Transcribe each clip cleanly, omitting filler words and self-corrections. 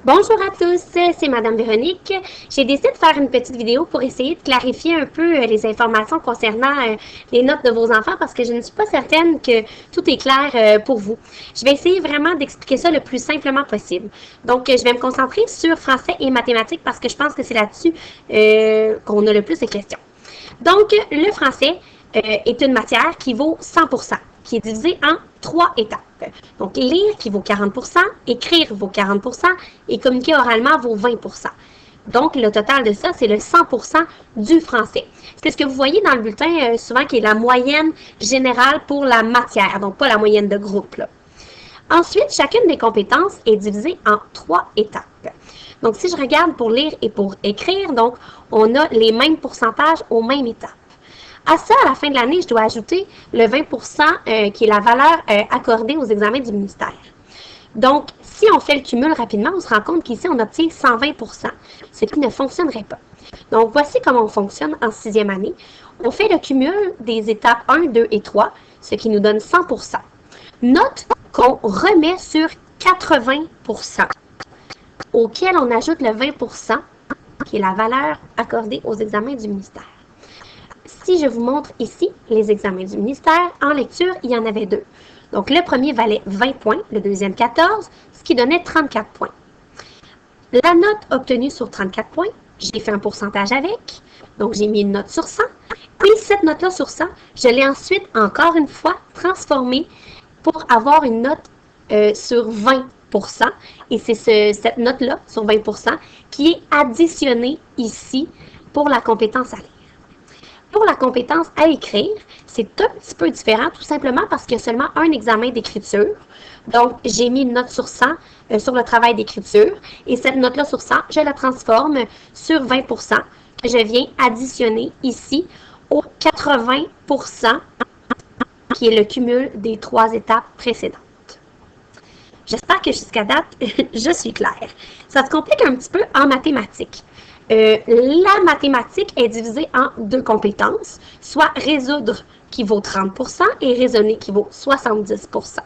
Bonjour à tous, c'est Madame Véronique. J'ai décidé de faire une petite vidéo pour essayer de clarifier un peu les informations concernant les notes de vos enfants parce que je ne suis pas certaine que tout est clair pour vous. Je vais essayer vraiment d'expliquer ça le plus simplement possible. Donc, je vais me concentrer sur français et mathématiques parce que je pense que c'est là-dessus qu'on a le plus de questions. Donc, le français est une matière qui vaut 100%, qui est divisée en 3 étapes. Donc, lire qui vaut 40%, écrire vaut 40% et communiquer oralement vaut 20%. Donc, le total de ça, c'est le 100% du français. C'est ce que vous voyez dans le bulletin souvent qui est la moyenne générale pour la matière, donc pas la moyenne de groupe, là. Ensuite, chacune des compétences est divisée en 3 étapes. Donc, si je regarde pour lire et pour écrire, donc, on a les mêmes pourcentages aux mêmes étapes. À ça, à la fin de l'année, je dois ajouter le 20% qui est la valeur accordée aux examens du ministère. Donc, si on fait le cumul rapidement, on se rend compte qu'ici, on obtient 120%, ce qui ne fonctionnerait pas. Donc, voici comment on fonctionne en 6e année. On fait le cumul des étapes 1, 2 et 3, ce qui nous donne 100%. Note qu'on remet sur 80%, auquel on ajoute le 20%, qui est la valeur accordée aux examens du ministère. Si je vous montre ici les examens du ministère, en lecture, il y en avait 2. Donc, le premier valait 20 points, le deuxième 14, ce qui donnait 34 points. La note obtenue sur 34 points, j'ai fait un pourcentage avec, donc j'ai mis une note sur 100. Puis, cette note-là sur 100, je l'ai ensuite, encore une fois, transformée pour avoir une note sur 20%. Et c'est cette note-là, sur 20%, qui est additionnée ici pour la compétence à lire. Pour la compétence à écrire, c'est un petit peu différent, tout simplement parce qu'il y a seulement un examen d'écriture. Donc, j'ai mis une note sur 100 sur le travail d'écriture. Et cette note-là sur 100, je la transforme sur 20%, que je viens additionner ici au 80%, qui est le cumul des 3 étapes précédentes. J'espère que jusqu'à date, je suis claire. Ça se complique un petit peu en mathématiques. La mathématique est divisée en 2 compétences, soit résoudre qui vaut 30% et raisonner qui vaut 70%.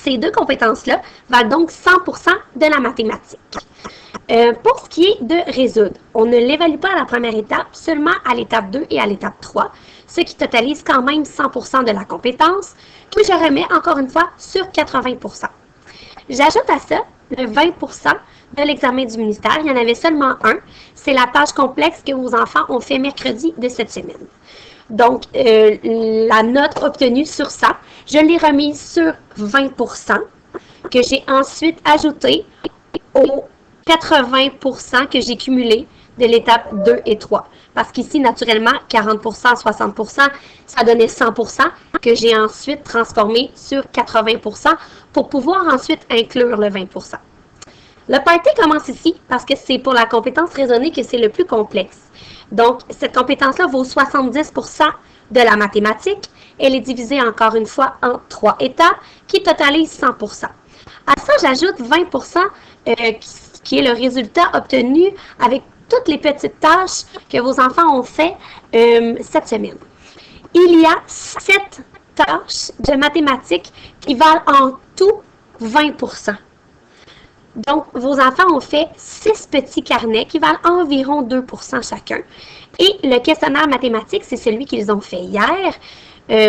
Ces 2 compétences-là valent donc 100% de la mathématique. Pour ce qui est de résoudre, on ne l'évalue pas à la première étape, seulement à l'étape 2 et à l'étape 3, ce qui totalise quand même 100% de la compétence, que je remets encore une fois sur 80%. J'ajoute à ça le 20% de l'examen du ministère. Il y en avait seulement un. C'est la tâche complexe que vos enfants ont fait mercredi de cette semaine. Donc, la note obtenue sur ça, je l'ai remise sur 20%, que j'ai ensuite ajouté aux 80% que j'ai cumulé de l'étape 2 et 3. Parce qu'ici, naturellement, 40%, 60%, ça donnait 100% que j'ai ensuite transformé sur 80% pour pouvoir ensuite inclure le 20%. Le party commence ici parce que c'est pour la compétence raisonnée que c'est le plus complexe. Donc, cette compétence-là vaut 70% de la mathématique. Elle est divisée encore une fois en 3 étapes qui totalisent 100%. À ça, j'ajoute 20% qui est le résultat obtenu avec toutes les petites tâches que vos enfants ont fait cette semaine. Il y a 7 tâches de mathématiques qui valent en tout 20%. Donc, vos enfants ont fait 6 petits carnets qui valent environ 2% chacun. Et le questionnaire mathématique, c'est celui qu'ils ont fait hier,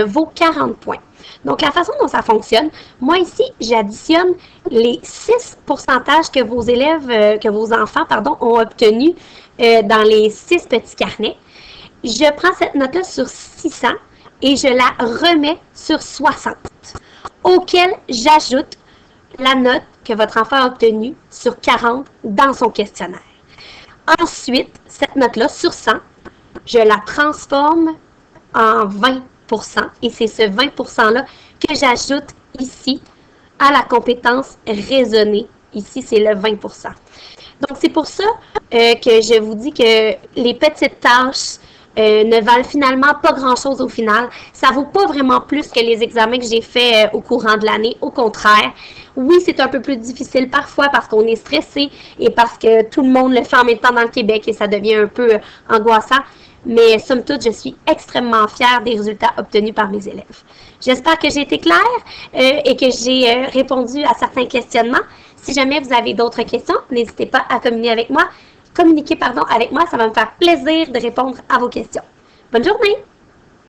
vaut 40 points. Donc, la façon dont ça fonctionne, moi ici, j'additionne les 6 pourcentages que vos élèves, que vos enfants, ont obtenus dans les 6 petits carnets. Je prends cette note-là sur 600 et je la remets sur 60, auquel j'ajoute la note que votre enfant a obtenue sur 40 dans son questionnaire. Ensuite, cette note-là sur 100, je la transforme en 20%. Et c'est ce 20%-là que j'ajoute ici à la compétence raisonnée. Ici, c'est le 20%. Donc, c'est pour ça que je vous dis que les petites tâches ne valent finalement pas grand-chose au final. Ça ne vaut pas vraiment plus que les examens que j'ai faits au courant de l'année. Au contraire, oui, c'est un peu plus difficile parfois parce qu'on est stressé et parce que tout le monde le fait en même temps dans le Québec et ça devient un peu angoissant. mais somme toute, je suis extrêmement fière des résultats obtenus par mes élèves. J'espère que j'ai été claire et que j'ai répondu à certains questionnements. Si jamais vous avez d'autres questions, n'hésitez pas à communiquer avec moi. Ça va me faire plaisir de répondre à vos questions. Bonne journée!